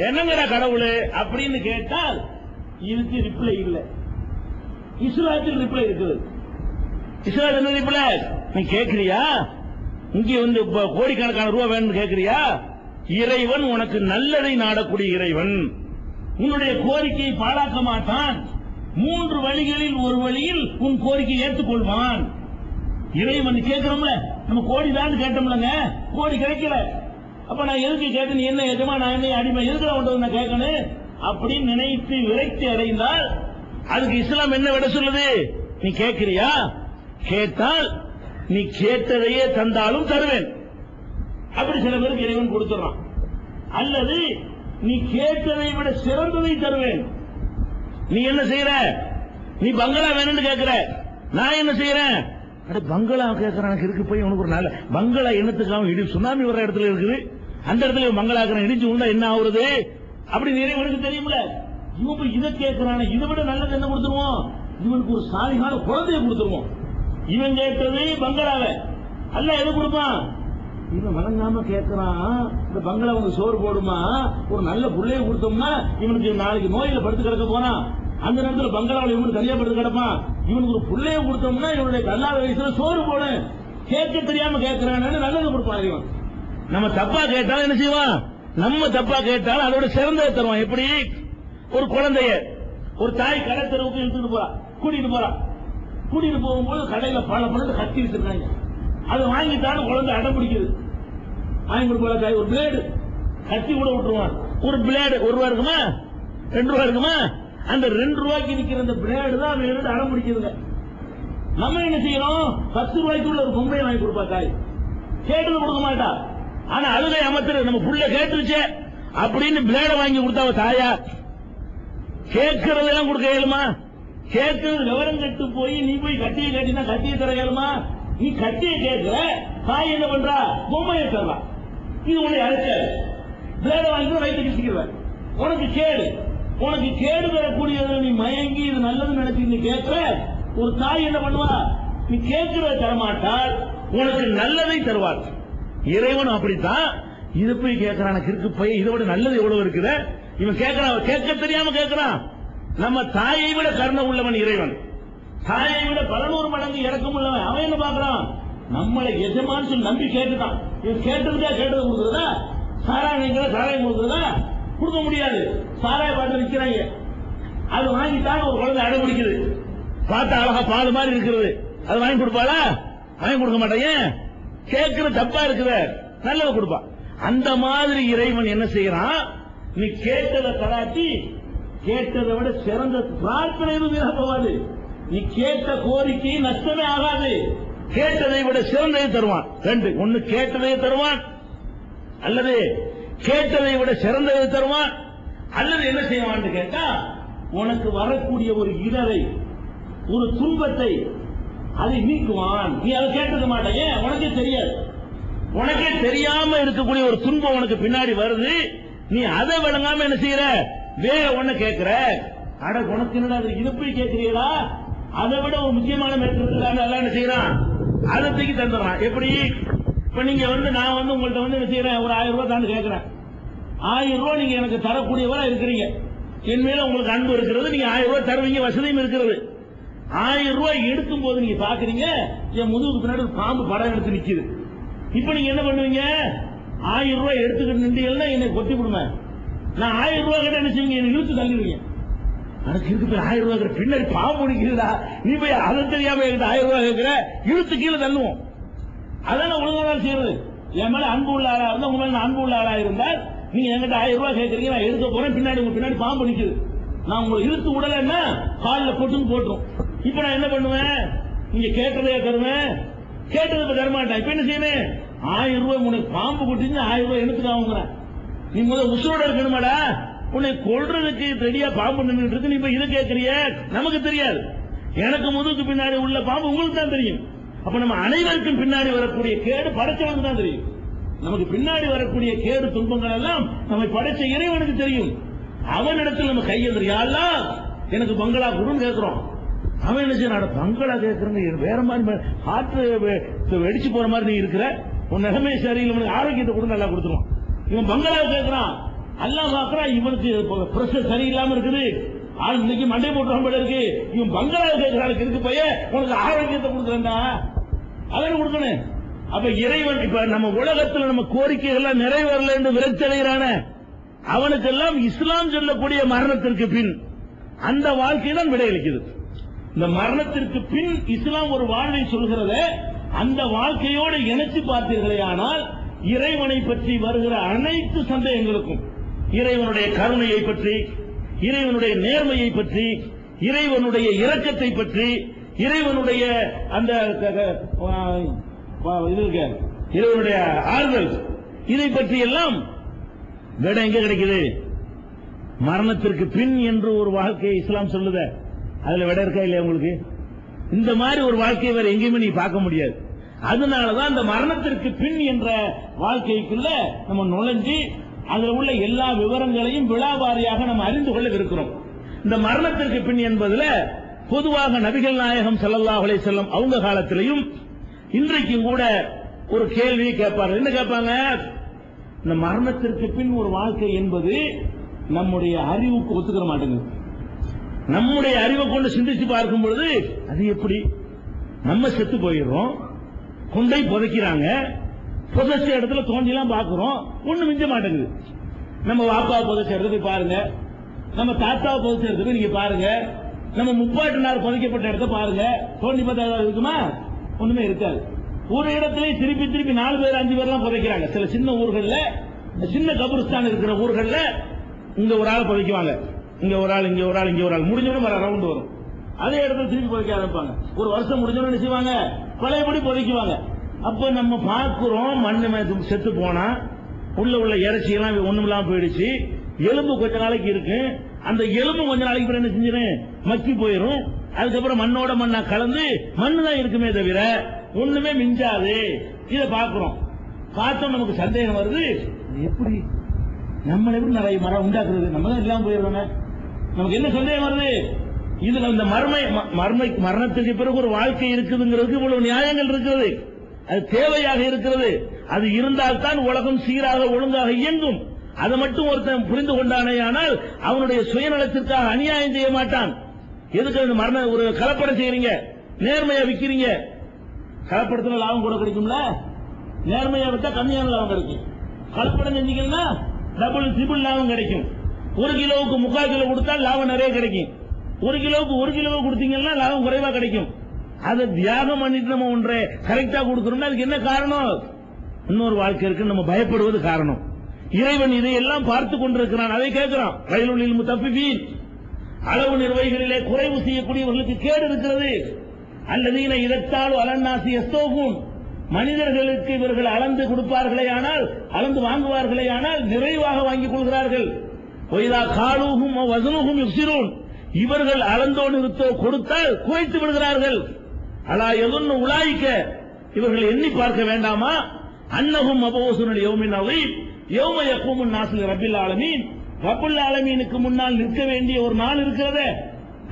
என்னங்கிற கடவுள் அப்படின்னு கேட்டால் இதுக்கு ரிப்ளை இல்லை. இஸ்லாத்தில் ரிப்ளை இருக்குது. இஸ்லாம் என்ன ரிப்ளை? நீ கேட்கிறியா? இங்க வந்து கோடிக்கணக்கான ரூபா வேணும்னு கேட்கிறியா? இறைவன் உனக்கு நல்லதை நாடக்கூடிய இறைவன், உன்னுடைய கோரிக்கையை பாழாக்க மாட்டான். 3 வழிகளில் ஒரு வழியில் உன் கோரிக்கையை ஏற்றுக்கொள்வான். இறைவன் கேட்கிறோம்ல, நம்ம கோடி தான் கேட்டோம்லங்க, கோடி கிடைக்கல. அப்ப நான் எதுக்கு கேட்க, நீ என்ன எதுமா, நான் என்ன அடிமை, எதுக்கு நான் கேட்கணும் அப்படின்னு நினைத்து விரக்தி அடைந்தால் அதுக்கு இஸ்லாம் என்ன விட சொல்லுது? நீ கேட்கிறியா? கேட்டால் நீ கேட்டதையே தந்தாலும் தருவேன். அப்படி சில பேருக்கு இறைவன் கொடுத்துறான். அல்லது நீ கேட்டதை விட சிறந்ததை தருவேன். நீ என்ன செய்யற? நீ பங்களா வேணும்னு கேட்கிற, நான் என்ன செய்யறேன்? பங்களா கேட்கறான் இருக்கு, போய் உனக்கு ஒரு நல்ல பங்களா என்னத்துக்காக இடி சுனாமி வர்ற இடத்துல இருக்குது, அந்த இடத்துல பங்களாக்கிற இடிஞ்சு உண்டா என்ன ஆகுறது அப்படி இறைவனுக்கு தெரியுமில்ல. இவன் இதை கேட்கிறான, இதை விட நல்லது என்ன கொடுத்துருவோம்? இவனுக்கு ஒரு சாலிகான குழந்தைய கொடுத்துருவோம். இவன் கேட்டது பங்களாவை, அல்ல எது கொடுப்பான்? இவன் வணங்காம கேட்கிறான், இந்த பங்களா உனக்கு சோறு போடுமா, ஒரு நல்ல புள்ளைய கொடுத்தோம்னா இவனுக்கு நாளைக்கு நோயில படுத்து கிடக்க போறான், அந்த நேரத்தில் பங்களாவில் இவனுக்கு தனியா படுத்து கிடப்பான். இவனுக்கு ஒரு புள்ளைய கொடுத்தோம்னா இவனுடைய கல்லாத வயசுல சோறு போடு. கேட்க தெரியாம கேட்கிறான்னு நல்லது கொடுப்பான் இவன். நம்ம தப்பா கேட்டாலும் என்ன செய்வான்? நம்ம தப்பா கேட்டாலும் அதோட சிறந்ததை தருவான். எப்படி? ஒரு குழந்தைய ஒரு தாய் கடை தெருவுக்கு இழுத்துட்டு போறா, கூட்டிட்டு போறா. கூட்டிட்டு போகும்போது கடையில பல பொருள் கத்தி வச்சிருக்காங்க. அதை வாங்கிட்டாலும் குழந்தை அடம் பிடிக்குது. வாங்கி கொடுப்பா தாய் ஒரு பிளேடு, கத்தி கூட விட்டுருவான். ஒரு பிளேடு 1 ரூபா இருக்குமா, 2 ரூபா இருக்குமா? அந்த 2 ரூபாய்க்கு நிக்கிற அந்த பிளேடு தான் அவன் அடம் பிடிக்குதுங்க. நம்ம என்ன செய்யணும்? 10 ரூபாய்க்குள்ள ஒரு பொம்மையை வாங்கி கொடுப்பா தாய். கேட்டது கொடுக்க மாட்டா. ஆனா அழுகை அமர்த்துற, நம்ம புள்ள கேட்டுருச்சே அப்படின்னு பிளேட வாங்கி கொடுத்தா தாயா கேட்கறதெல்லாம் கொடுக்க இயலுமா? கேட்கறது விவரம் கட்டு போய் நீ போய் கட்டியை கேட்டினா கட்டியை தர இயலுமா? நீ கட்டியை கேட்கிற, தாய் என்ன பண்றா? பொம்மையை தரலாம். இது உன்னை அழைச்சாரு, பிளேட வாங்கி வயிற்று கிசிக்கிற. உனக்கு கேடு, உனக்கு கேடு தரக்கூடியது நீ மயங்கி இது நல்லதுன்னு நினைச்சு நீ கேட்கிற. ஒரு தாய் என்ன பண்ணுவா? நீ கேட்கிறத தரமாட்டால் உனக்கு நல்லதை தருவார். இறைவன் அப்படித்தான். இது போய் கேட்கிறான் கிறுக்கு போய், இதை விட நல்லது எவ்வளவு இருக்குது? இவன் கேட்கிறான், கேட்க தெரியாம கேட்கிறான். நம்ம தாயை விட கருணை உள்ளவன் இறைவன், தாயை விட 100 மடங்கு இறக்கம் உள்ளவன். அவன் என்ன பாக்குறான்? நம்மளை எஜமான்னு சொல்லி நம்பி கேட்டுட்டான். இவன் கேட்டதுக்கா கேட்டது கொடுக்குறதா? சாராயம் சாராயம் கொடுக்குறதா? கொடுக்க முடியாது. சாராய பாட்டு விற்கிறாங்க, அது வாங்கிட்டாங்க. ஒரு குழந்தை அடம் பிடிக்குது, பார்த்தா அழகா பால் மாதிரி இருக்கிறது, அது வாங்கி கொடுப்பாளா? வாங்கி கொடுக்க மாட்டேங்க. கேட்கிற தப்பா இருக்குது, நல்லதை கொடுப்பான். அந்த மாதிரி இறைவன் என்ன செய்யறான்? நீ கேட்டதை தராட்டி கேட்டதை விட சிறந்த பிரார்த்தனை வீணா போவாது. நீ கேட்ட கோரிக்கை நஷ்டமே ஆகாது. கேட்டதை விட சிறந்ததை தருவான். 2 ஒன்னு கேட்டதை தருவான், அல்லது கேட்டதை விட சிறந்ததை தருவான், அல்லது என்ன செய்வான் கேட்டா உனக்கு வரக்கூடிய ஒரு இடரை, ஒரு துன்பத்தை அதை நீக்குவான். நீ அதை கேட்டது மாட்டேங்க, உனக்கே தெரியாது. உனக்கே தெரியாம இருக்கக்கூடிய ஒரு துன்பம் உனக்கு பின்னாடி வருது, நீ அதை விளங்காம என்ன செய்யற? வேற ஒண்ணு கேட்கிற. அட உனக்கு என்னடா இதை போய் கேட்கிறீங்களா? அதை விட ஒரு முக்கியமான மேற்கொள்ள என்ன செய்யறான்? அதை தூக்கி தந்துடுறான். எப்படி? இப்ப நீங்க நான் உங்கள்ட்ட என்ன செய்யறேன்? ஒரு 1000 ரூபாய் தான் கேட்கிறேன். 1000 ரூபாய் நீங்க எனக்கு தரக்கூடியவரா இருக்கிறீங்க, என் மேல உங்களுக்கு அன்பு இருக்கிறது, நீங்க 1000 ரூபாய் தருவீங்க, வசதியும் இருக்கிறது. 1000 ரூபாய் எடுக்கும் போது நீங்க பாக்குறீங்க என் முதுகுக்கு பின்னாடி ஒரு பாம்பு படம் எடுத்து நிக்குது. இப்ப நீங்க என்ன பண்ணுவீங்க? 1000 ரூபாய் எடுத்துக்கிட்டு நின்றீங்கன்னா என்னை கொட்டி விடுங்க. நான் 1000 ரூபாய் கிட்ட என்ன செய்வீங்க? என்னை இழுத்து தள்ளிடுவீங்க. அதுக்கு இருக்கு போய் 1000 ரூபாய் பின்னாடி பாம்பு முடிக்குதா? நீ போய் அதை தெரியாம 1000 ரூபாய் கேட்கிற, இழுத்து கீழே தள்ளுவோம். அதான ஒழுங்காதான் செய்யறது. என் மேல அன்பு உள்ள ஆளா இருந்தா, உங்க மேல அன்பு உள்ள ஆளா இருந்தால் நீங்க என்கிட்ட 1000 ரூபாய் கேட்கறீங்க, நான் எடுக்க போறேன், பின்னாடி உங்க பின்னாடி பாம்பு நிக்குது, நான் உங்களை இழுத்து விடலன்னா காலில் போட்டுன்னு போட்டுரும். இப்ப நான் என்ன பண்ணுவேன்? நீங்க கேட்டதையா தருவேன், கேட்டதை இப்ப தரமாட்டேன். இப்ப என்ன செய்யணும்? 1000 ரூபாய் உனக்கு பாம்பு கொட்டிச்சு, 1000 ரூபாய் எடுத்துக்க வாங்குற. நீ முதல் உசுரோட இருக்கணுமாடா? உன்னை கொள்றதுக்கு ரெடியா பாம்பு நின்றுட்டு இருக்கு, நீ இப்ப இதை கேட்கறிய? நமக்கு தெரியாது. எனக்கு முதுகுக்கு பின்னாடி உள்ள பாம்பு உங்களுக்கு தான் தெரியும். அப்ப நம்ம அனைவருக்கும் பின்னாடி வரக்கூடிய கேடு படைச்சவனுக்கு தான் தெரியும். நமக்கு பின்னாடி வரக்கூடிய கேடு துன்பங்கள் எல்லாம் நம்மை படைச்ச இறைவனுக்கு தெரியும். அவனிடத்தில் நம்ம கையெழுந்திரியாலாம் எனக்கு பங்களா கொடுன்னு கேட்கிறோம். அவன் என்ன செய்யறான்? பங்களா கேட்கறேன்னு வேற மாதிரி காற்று வெடிச்சு போற மாதிரி நீ இருக்கிற, உன் நிலைமை சரியில்லை, ஆரோக்கியத்தை கூட நல்லா கொடுத்துருவான். இவன் பங்களா கேட்கிறான். அல்லாஹ் பார்க்கறான், இவனுக்கு பிரஷர் சரியில்லாம இருக்குது, ஆள் இன்னைக்கு மண்டை போட்டு போல இருக்கு, இவன் பங்களா கேட்கிறாளுக்கு இருக்கு பைய, உனக்கு ஆரோக்கியத்தை கொடுக்குறா அவன் கொடுக்கணும். அப்ப இறைவன் இப்ப நம்ம உலகத்துல நம்ம கோரிக்கைகள் நிறைவேறல என்று விரச்சடைகிறான அவனுக்கெல்லாம் இஸ்லாம் சொல்லக்கூடிய மரணத்திற்கு பின் அந்த வாழ்க்கை தான் விடையளிக்கிறது. இந்த மரணத்திற்கு பின் இஸ்லாம் ஒரு வாழ்வை சொல்கிறத அந்த வாழ்க்கையோடு இணைச்சு பார்த்தீர்களே ஆனால் இறைவனை பற்றி வருகிற அனைத்து சந்தேகங்களுக்கும், இறைவனுடைய கருணையை பற்றி, இறைவனுடைய நேர்மையை பற்றி, இறைவனுடைய இரக்கத்தை பற்றி, இறைவனுடைய அந்த இறைவனுடைய ஆறுதல், இதை பற்றி எல்லாம் விட எங்க கிடைக்குது? மரணத்திற்கு பின் என்று ஒரு வாழ்க்கையை இஸ்லாம் சொல்லுத, அதுல விட இருக்கா இல்லையா உங்களுக்கு? இந்த மாதிரி ஒரு வாழ்க்கையை வேற எங்கேயுமே நீ பார்க்க முடியாது. அதனாலதான் இந்த மரணத்திற்கு பின் என்ற வாழ்க்கைக்குள்ள நம்ம நுழைஞ்சு அதுல உள்ள எல்லா விவரங்களையும் விழாவாரியாக நம்ம அறிந்து கொள்ள இருக்கிறோம். இந்த மரணத்திற்கு பின் என்பதுல பொதுவாக நபிகள் நாயகம் ஸல்லல்லாஹு அலைஹி வஸல்லம் அவங்க காலத்திலையும் இன்றைக்கும் கூட ஒரு கேள்வியை கேட்பார்கள். என்ன கேட்பாங்க? இந்த மரணத்திற்கு பின் ஒரு வாழ்க்கை என்பது நம்முடைய அறிவுக்கு ஒத்துக்கிற மாட்டேங்குது. நம்முடைய அறிவை கொண்டு சிந்திச்சு பார்க்கும் பொழுது அது எப்படி? நம்ம செத்து போயிடுறோம், கொண்டை புதைக்கிறாங்க, புதைச்ச இடத்துல தோண்டிலாம் பார்க்கிறோம், ஒண்ணு மிஞ்ச மாட்டேங்குது. நம்ம வாப்பா புதைச்ச இடத்துல போய் பாருங்க, நம்ம தாத்தாவை புதைச்ச இடத்துல நீங்க பாருங்க, நம்ம முப்பாட்டினார் புதைக்கப்பட்ட இடத்த பாருங்க, தோண்டி பார்த்தா இருக்குமா? ஒண்ணுமே இருக்காது. ஒரு இடத்துல திருப்பி திருப்பி 4 பேர் 5 பேர்லாம் புதைக்கிறாங்க. சில சின்ன ஊர்கள்ல, சின்ன கபரிஸ்தான் இருக்கிற ஊர்கள்ல இங்க ஒரு ஆள் புதைக்குவாங்க, இங்க ஒரு ஆள், இங்க ஒரு ஆள், இங்க ஒரு ஆள், முடிஞ்சவங்க ரவுண்ட் வரும், அதே இடத்துல திருப்பி புதைக்க ஆரம்பிப்பாங்க. ஒரு வருஷம் முடிஞ்சவங்க என்ன செய்வாங்க? பழையபடி புதைக்குவாங்க. அப்ப நம்ம பார்க்கிறோம், மண்ணு செத்து போனா உள்ள இறைச்சி எல்லாம் ஒண்ணுமில்லாம போயிடுச்சு, எலும்பு கொஞ்ச நாளைக்கு இருக்கு, அந்த எலும்பு கொஞ்ச நாளைக்கு என்ன செஞ்சிடும்? மக்கி போயிடும். அதுக்கப்புறம் மண்ணோட மண்ணா கலந்து மண்ணு தான் இருக்குமே தவிர ஒண்ணுமே மிஞ்சாது. இதை பார்க்கிறோம். பார்த்தோம், நமக்கு சந்தேகம் வருது, எப்படி நம்ம எப்படி நிறைய மரம் உண்டாக்குறது? நம்ம தான் இல்லாம போயிடுறோம். நமக்கு என்ன சந்தேகம் வருது? இதுல இந்த மரணத்துக்கு பிறகு ஒரு வாழ்க்கை இருக்குதுங்கிறதுக்கு இவ்வளவு நியாயங்கள் இருக்கிறது, அது தேவையாக இருக்கிறது. அது இருந்தால்தான் உலகம் சீராக ஒழுங்காக இயங்கும். அதை மட்டும் ஒருத்தன் புரிந்து கொண்டானே ஆனால் அவனுடைய சுயநலத்திற்காக அநியாயம் செய்ய மாட்டான். எதுக்கு இந்த மரண ஒரு கலப்படம் செய்யறீங்க, நேர்மையா விக்கிறீங்க, கலப்படத்துல லாபம் கூட கிடைக்கும்ல. நேர்மையா விட்டா கம்மியான லாபம் கிடைக்கும், கலப்படம் செஞ்சீங்கன்னா டபுள் ட்ரிபிள் லாபம் கிடைக்கும். 1 கிலோவுக்கு 3/4 கிலோ கொடுத்தா லாபம் நிறைய கிடைக்கும், 1 கிலோவுக்கு 1 கிலோ கொடுத்தீங்கன்னா லாபம் குறைவா கிடைக்கும். அதை தியாகம் பண்ணிட்டு நம்ம ஒன்றை கரெக்டா கொடுக்கறோம்னா அதுக்கு என்ன காரணம்? இன்னொரு வாழ்க்கை இருக்கு, நம்ம பயப்படுவது காரணம். இறைவன் இதையெல்லாம் பார்த்து கொண்டிருக்கிறான். அதை கேட்கிறான், ரயிலுள் முத்தஃபிஃபீன், அளவு நிர்வாகிகளிலே குறைவு செய்யக்கூடியவர்களுக்கு கேடு இருக்கிறது. அல்லதீன இதத்தாலும் அலன்னாசி யஸ்தோஃபூன், மனிதர்களுக்கு இவர்கள் அளந்து கொடுப்பார்களே ஆனால், அளந்து வாங்குவார்களே ஆனால் நிறைவாக வாங்கிக் கொள்கிறார்கள். ஒய்தா காலூஹும் வஸனுஹும் யுஃசிரூன், இவர்கள் அளந்தோ நிறுத்தோ கொடுத்தால் குறைத்து விடுகிறார்கள். அலா யதுன்னு உலாயிக்க, இவர்கள் எண்ணி பார்க்க வேண்டாமா? அன்னஹும் மபூஸுன் யௌமின் அதீம் யௌம யகூமுன் நாஸு ரப்பில் ஆலமீன், ரப்புல் ஆலமீனுக்கு முன்னால் நிற்க வேண்டிய ஒரு நாள் இருக்கிறதே,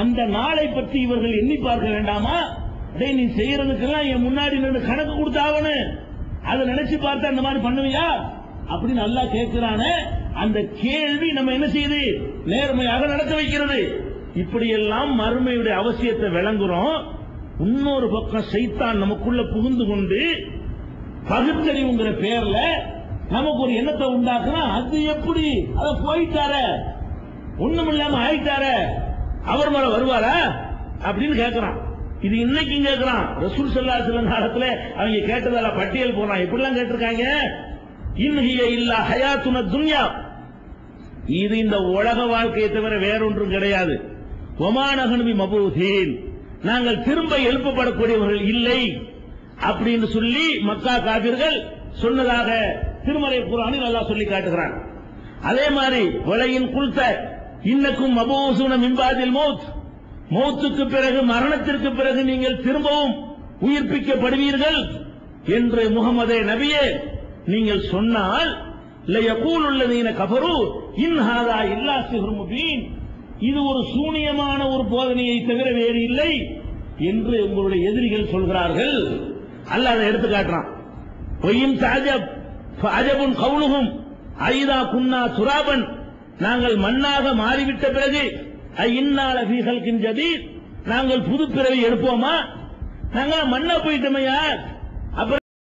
அந்த நாளை பற்றி இவர்கள் எண்ணி பார்க்க வேண்டாமா? டேய், நீ செய்யறதுக்கெல்லாம் என் முன்னாடி நின்று கணக்கு கொடுத்தாவணும், அதை நினைச்சு பார்த்தா அந்த மாதிரி பண்ணுவியா அப்படின்னு அல்லாஹ் கேட்கிறானே. அந்த கேள்வி நம்ம என்ன செய்யுது? நேர்மையாக நடக்க வைக்கிறது. இப்படியெல்லாம் மறுமையுடைய அவசியத்தை விளங்குறோம். இன்னொரு பக்கம் சைத்தான் நமக்குள்ள புகுந்து கொண்டு பகுத்தறிவுங்கிற பேர்ல நமக்கு ஒரு எண்ணத்தை உண்டாக்குனா, அது எப்படி அதை போயிட்டார, ஒண்ணுமில்லாம ஆயிட்டார, அவர் மேல வருவாரா அப்படின்னு கேட்கிறான். இது இன்னைக்கும் கேட்கிறான். ரசூல் ஸல்லல்லாஹு அலைஹி வஸல்லம் காலத்துல அவங்க கேட்டதால பட்டியல் போறான். எப்படிலாம் கேட்டிருக்காங்க? இன்ஹிய இல்லா ஹயாத்துன துன்யா, இது இந்த உலக வாழ்க்கையை தவிர வேறொன்றும் கிடையாது. ஒமானகனுபி மபூதீன், நாங்கள் திரும்ப எழுப்பப்படக்கூடியவர்கள் இல்லை அப்படின்னு சொல்லி மக்கா காபிர்கள் சொன்னதாக திருமறை குர்ஆனில் அல்லாஹ் சொல்லி காட்டுகிறான். அதே மாதிரி வலையின் குல்த இன்னக்கும் மபூஸுன மின் பாதில் மௌத், மௌத்துக்கு பிறகு மரணத்திற்கு பிறகு நீங்கள் திரும்பவும் உயிர்ப்பிக்கப்படுவீர்கள் என்று முகமதே நபியே நீங்கள் சொன்னால், லயகூலுல்லதீன கஃபரு இன் ஹாதா இல்லா சிஹ்ருன் முபீன், இது ஒரு சூனியமான ஒரு போதனையை தவிர வேறு இல்லை என்று உங்களுடைய எதிரிகள் சொல்கிறார்கள். அல்லாஹ் அதை எடுத்து காட்டுறான். ஒயின் தாஜப் ஃபஅஜபுன் கவுலுஹும் ஐதா குன்னா துராபன் நாங்கள் மண்ணாக மாறிவிட்ட பிறகு இன்னால ஃபீ ஹல்கின் ஜதீத் நாங்கள் புது பிறவி எடுப்போமா? நாங்கள் மண்ணா போயிட்டோமையா?